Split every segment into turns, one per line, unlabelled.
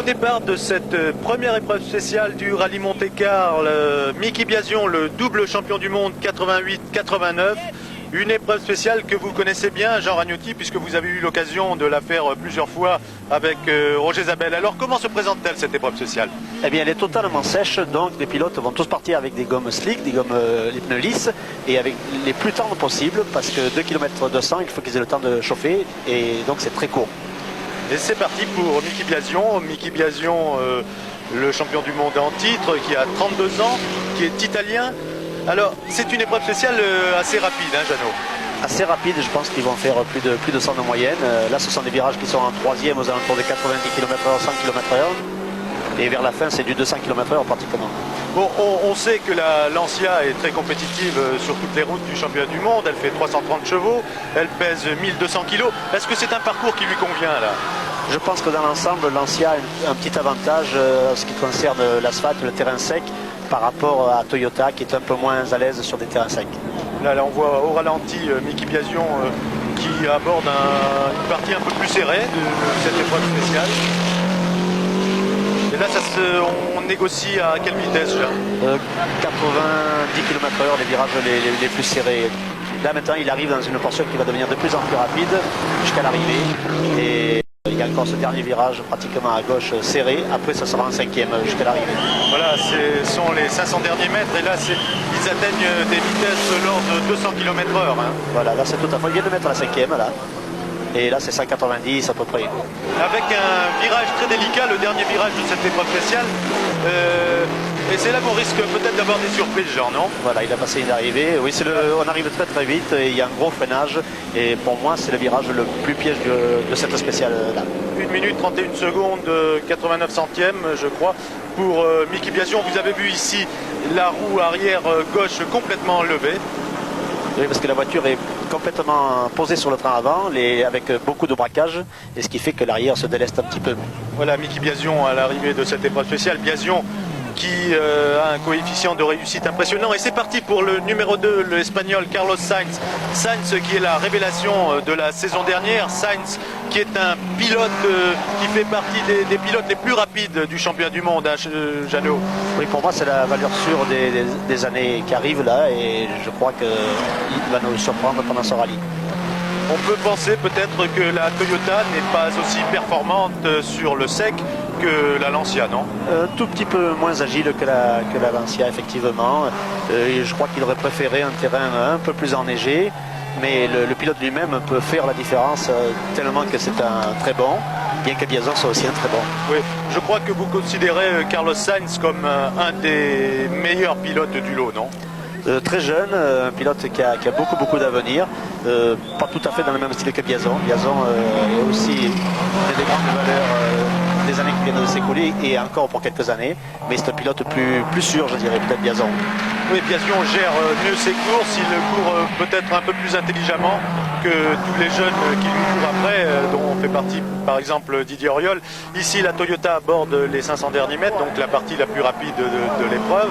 au départ de cette première épreuve spéciale du Rallye Monte-Carlo, Mickey Biasion, le double champion du monde 88-89. Une épreuve spéciale que vous connaissez bien, Jean Ragnotti, puisque vous avez eu l'occasion de la faire plusieurs fois avec Roger Zabel. Alors comment se présente-t-elle cette épreuve spéciale?
Eh bien, elle est totalement sèche, donc les pilotes vont tous partir avec des gommes slick, des gommes les pneus lisses, et avec les plus tendres possibles, parce que 2 km 200, il faut qu'ils aient le temps de chauffer, et donc c'est très court.
Et c'est parti pour Mickey Biasion. Mickey Biasion, le champion du monde en titre, qui a 32 ans, qui est italien. Alors, c'est une épreuve spéciale assez rapide, hein, Jeannot?
Assez rapide, je pense qu'ils vont faire plus de 100 de moyenne. Là, ce sont des virages qui sont en troisième aux alentours de 90 km/h, 100 km/h. Et vers la fin, c'est du 200 km/h pratiquement.
Bon, on sait que la Lancia est très compétitive sur toutes les routes du championnat du monde. Elle fait 330 chevaux, elle pèse 1200 kg. Est-ce que c'est un parcours qui lui convient, là?
Je pense que dans l'ensemble, Lancia a un petit avantage en ce qui concerne l'asphalte, le terrain sec, par rapport à Toyota qui est un peu moins à l'aise sur des terrains secs.
Là, on voit au ralenti Mickey Biasion qui aborde une partie un peu plus serrée de cette épreuve spéciale. Et là, on négocie à quelle vitesse, Jean?
90 km/h, les virages les plus serrés. Là, maintenant, il arrive dans une portion qui va devenir de plus en plus rapide jusqu'à l'arrivée. Et il y a encore ce dernier virage pratiquement à gauche serré. Après, ça sera en cinquième jusqu'à l'arrivée.
Voilà, ce sont les 500 derniers mètres. Et là, ils atteignent des vitesses lors de 200 km/h. Hein.
Voilà, là, c'est tout à fait. Il vient de mettre la cinquième, là. Et là, c'est 190 à peu près.
Avec un virage très délicat, le dernier virage de cette épreuve spéciale. Et c'est là qu'on risque peut-être d'avoir des surprises, Jean, non?
Voilà, il a passé une arrivée. Oui, on arrive très très vite. Et il y a un gros freinage. Et pour moi, c'est le virage le plus piège de cette spéciale-là.
1 minute 31 secondes, 89 centièmes, je crois. Pour Mickey Biasion, vous avez vu ici la roue arrière gauche complètement levée.
Oui, parce que la voiture est complètement posée sur le train avant, avec beaucoup de braquage, et ce qui fait que l'arrière se déleste un petit peu.
Voilà, Mickey Biasion à l'arrivée de cette épreuve spéciale. Biasion qui a un coefficient de réussite impressionnant. Et c'est parti pour le numéro 2, l'Espagnol Carlos Sainz. Sainz qui est la révélation de la saison dernière. Sainz qui est un pilote qui fait partie des pilotes les plus rapides du championnat du monde, hein, Jeannot.
Oui, pour moi, c'est la valeur sûre des années qui arrivent là, et je crois qu'il va nous surprendre pendant ce rallye.
On peut penser peut-être que la Toyota n'est pas aussi performante sur le sec que la Lancia, non?
Un tout petit peu moins agile que la Lancia, effectivement. Je crois qu'il aurait préféré un terrain un peu plus enneigé, mais le pilote lui-même peut faire la différence tellement que c'est un très bon, bien que Biasion soit aussi un très bon.
Oui, je crois que vous considérez Carlos Sainz comme un des meilleurs pilotes du lot, non?
Très jeune, un pilote qui a beaucoup d'avenir, pas tout à fait dans le même style que Biasion. Biasion est aussi des grandes valeurs des années qui viennent de s'écouler et encore pour quelques années, mais c'est un pilote plus sûr, je dirais, peut-être Biasion.
Oui, Biasion gère mieux ses courses, il court peut-être un peu plus intelligemment que tous les jeunes qui lui courent après, dont fait partie par exemple Didier Auriol. Ici, la Toyota aborde les 500 derniers mètres, donc la partie la plus rapide de l'épreuve.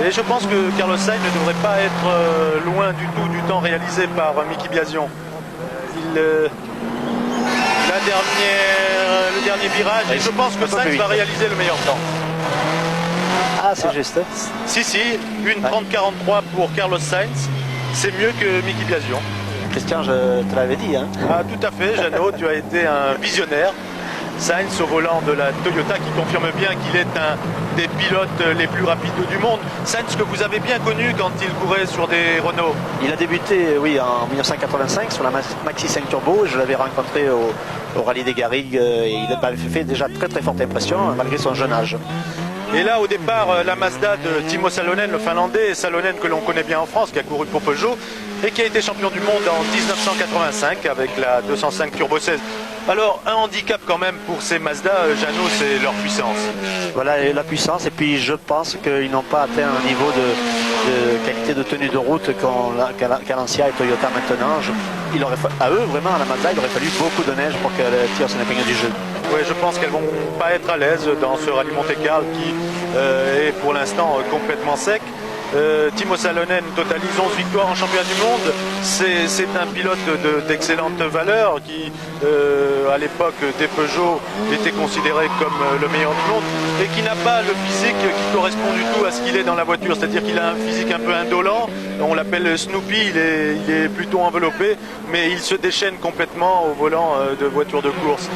Et je pense que Carlos Sainz ne devrait pas être loin du tout du temps réalisé par Mickey Biasion. Le dernier virage, et je pense que Sainz va réaliser le meilleur temps.
Ah, c'est juste.
Si, 1:30-43 pour Carlos Sainz, c'est mieux que Mickey Biasion.
Christian, je te l'avais dit. Hein.
Ah, tout à fait, Jeannot, tu as été un visionnaire. Sainz au volant de la Toyota qui confirme bien qu'il est un des pilotes les plus rapides du monde. Sainz que vous avez bien connu quand il courait sur des Renault.
Il a débuté en 1985 sur la Maxi 5 Turbo. Je l'avais rencontré au Rallye des Garrigues et il m'avait fait déjà très forte impression malgré son jeune âge.
Et là, au départ, la Mazda de Timo Salonen, le Finlandais, Salonen que l'on connaît bien en France, qui a couru pour Peugeot et qui a été champion du monde en 1985 avec la 205 Turbo 16. Alors, un handicap quand même pour ces Mazda, Jeannot, c'est leur puissance.
Voilà, la puissance, et puis je pense qu'ils n'ont pas atteint un niveau de qualité de tenue de route qu'à Lancia et Toyota maintenant. À eux, vraiment, à la Mazda, il aurait fallu beaucoup de neige pour qu'elle tire son épingle du jeu.
Oui, je pense qu'elles vont pas être à l'aise dans ce rallye Monte-Carlo qui est pour l'instant complètement sec. Timo Salonen totalise 11 victoires en championnat du monde. C'est un pilote d'excellente valeur qui, à l'époque des Peugeot, était considéré comme le meilleur du monde et qui n'a pas le physique qui correspond du tout à ce qu'il est dans la voiture. C'est-à-dire qu'il a un physique un peu indolent. On l'appelle Snoopy, il est plutôt enveloppé, mais il se déchaîne complètement au volant de voitures de course.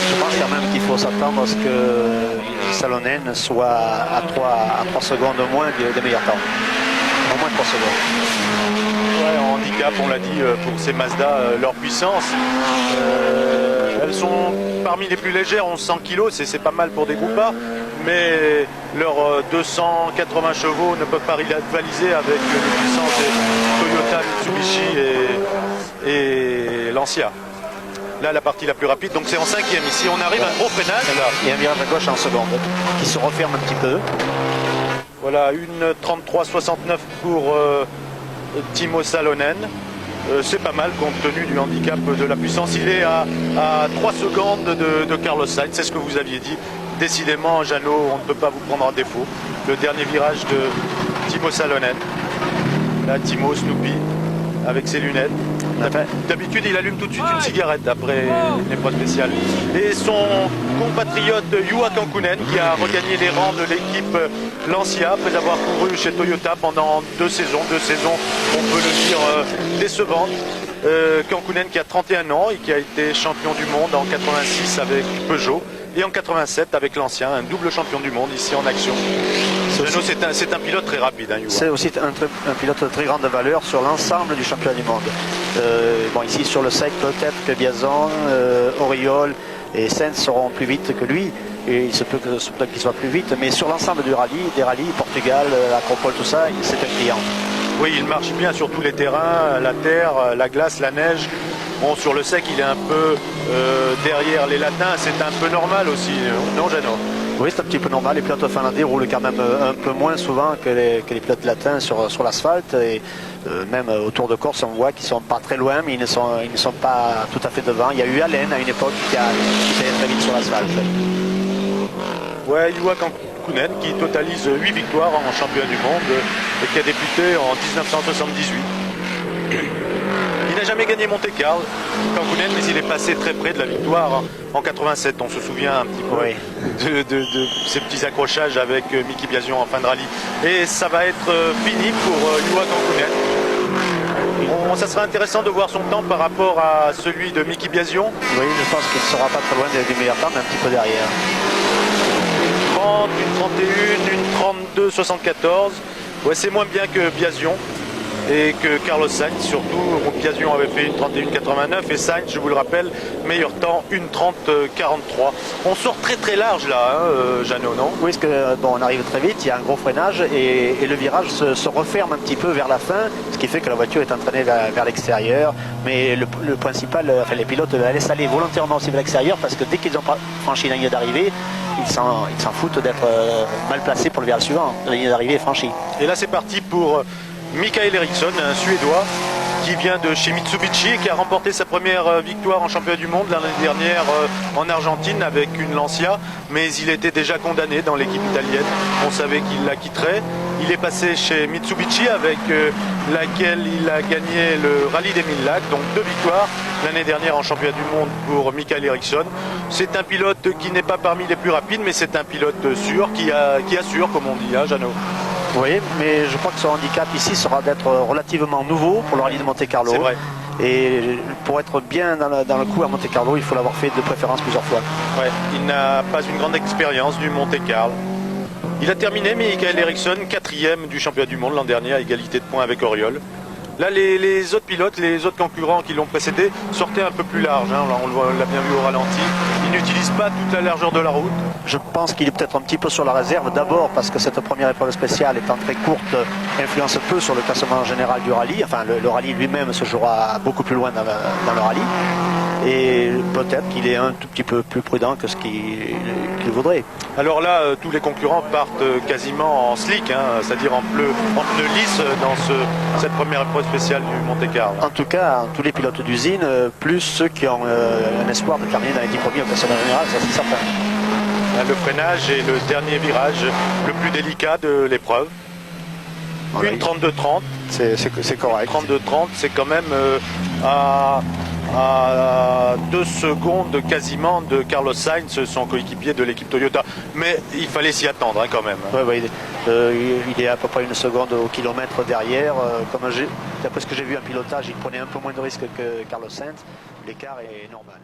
Je pense quand même qu'il faut s'attendre à ce que Salonen soit à 3 secondes au moins des meilleurs temps. Au moins 3 secondes.
Ouais, en handicap, on l'a dit, pour ces Mazda, leur puissance. Elles sont parmi les plus légères, 1100 kg, c'est pas mal pour des groupards, mais leurs 280 chevaux ne peuvent pas rivaliser avec les puissances des Toyota, Mitsubishi et Lancia. Là, la partie la plus rapide, donc c'est en 5e. Ici, on arrive à un gros freinage.
Il y a un virage à gauche en seconde qui se referme un petit peu.
Voilà, une 33,69 pour Timo Salonen. C'est pas mal compte tenu du handicap de la puissance. Il est à 3 secondes de Carlos Sainz, c'est ce que vous aviez dit. Décidément, Jeannot, on ne peut pas vous prendre en défaut. Le dernier virage de Timo Salonen. Là, Timo Snoopy avec ses lunettes. D'habitude, il allume tout de suite une cigarette après une épreuve spéciale. Et son compatriote Juha Kankkunen qui a regagné les rangs de l'équipe Lancia après avoir couru chez Toyota pendant 2 saisons. 2 saisons, on peut le dire, décevantes. Kankkunen qui a 31 ans et qui a été champion du monde en 86 avec Peugeot et en 87 avec Lancia, un double champion du monde ici en action. C'est un pilote très rapide. Hein,
c'est aussi un pilote de très grande valeur sur l'ensemble du championnat du monde. Bon, ici sur le sec, peut-être que Biazon, Auriol et Sainz seront plus vite que lui. Et il se peut qu'il soit plus vite, mais sur l'ensemble des rallyes, Portugal, Acropole, tout ça, c'est un client.
Oui, il marche bien sur tous les terrains, la terre, la glace, la neige. Bon, sur le sec, il est un peu derrière les latins, c'est un peu normal aussi, non Jeannot?
Oui, c'est un petit peu normal. Les pilotes finlandais roulent quand même un peu moins souvent que les pilotes latins sur l'asphalte. Et même autour de Corse, on voit qu'ils ne sont pas très loin, mais ils ne sont pas tout à fait devant. Il y a eu Allen à une époque qui allait très vite sur l'asphalte.
Ouais, Juha Kankkunen qui totalise 8 victoires en championnat du monde et qui a débuté en 1978. Il n'a jamais gagné Monte-Carlo, Kankkunen, mais il est passé très près de la victoire en 87. On se souvient un petit peu de ces petits accrochages avec Miki Biasion en fin de rallye. Et ça va être fini pour Juha Kankkunen. Ça sera intéressant de voir son temps par rapport à celui de Miki Biasion.
Oui, je pense qu'il ne sera pas très loin des meilleurs temps, mais un petit peu derrière.
Une 31, une 32,74. Ouais, c'est moins bien que Biasion et que Carlos Sainz, surtout. Biasion avait fait une 31,89 et Sainz, je vous le rappelle, meilleur temps, une 30,43. On sort très très large là, hein, Jeannot, non?
Oui, parce que bon, on arrive très vite, il y a un gros freinage et le virage se referme un petit peu vers la fin, ce qui fait que la voiture est entraînée vers l'extérieur. Mais le principal, les pilotes la laissent aller volontairement aussi vers l'extérieur parce que dès qu'ils ont franchi la ligne d'arrivée, ils s'en foutent d'être mal placés pour le virage suivant. La ligne d'arrivée est franchie.
Et là, c'est parti pour Mikael Eriksson, un Suédois qui vient de chez Mitsubishi et qui a remporté sa première victoire en championnat du monde l'année dernière en Argentine avec une Lancia, mais il était déjà condamné dans l'équipe italienne. On savait qu'il la quitterait. Il est passé chez Mitsubishi avec laquelle il a gagné le Rallye des 1000 Lacs, donc 2 victoires l'année dernière en championnat du monde pour Mikael Eriksson. C'est un pilote qui n'est pas parmi les plus rapides, mais c'est un pilote sûr, qui assure, comme on dit, hein, Jeannot.
Oui, mais je crois que son handicap ici sera d'être relativement nouveau pour le rallye de Monte-Carlo.
C'est vrai.
Et pour être bien dans le coup à Monte-Carlo, il faut l'avoir fait de préférence plusieurs fois.
Ouais, il n'a pas une grande expérience du Monte-Carlo. Il a terminé, Mikael Eriksson, 4e du championnat du monde l'an dernier, à égalité de points avec Auriol. Là, les autres pilotes, les autres concurrents qui l'ont précédé sortaient un peu plus large. Hein. On l'a bien vu au ralenti. Ils n'utilisent pas toute la largeur de la route.
Je pense qu'il est peut-être un petit peu sur la réserve. D'abord parce que cette première épreuve spéciale étant très courte, influence peu sur le classement général du rallye. Enfin, le rallye lui-même se jouera beaucoup plus loin dans le rallye. Et peut-être qu'il est un tout petit peu plus prudent que ce qu'il voudrait.
Alors là, tous les concurrents partent quasiment en slick, hein, c'est-à-dire en pneus lisses dans cette première épreuve spéciale du Monte-Carlo.
En tout cas, tous les pilotes d'usine, plus ceux qui ont un espoir de terminer dans les 10 premiers au classement général, ça c'est certain.
Le freinage est le dernier virage le plus délicat de l'épreuve.
Voilà,
Une 32-30.
c'est correct.
32-30, c'est quand même à 2 secondes quasiment de Carlos Sainz, son coéquipier de l'équipe Toyota. Mais il fallait s'y attendre hein, quand même.
Ouais, il est à peu près 1 seconde au kilomètre derrière. D'après ce que j'ai vu en pilotage, il prenait un peu moins de risques que Carlos Sainz. L'écart est normal.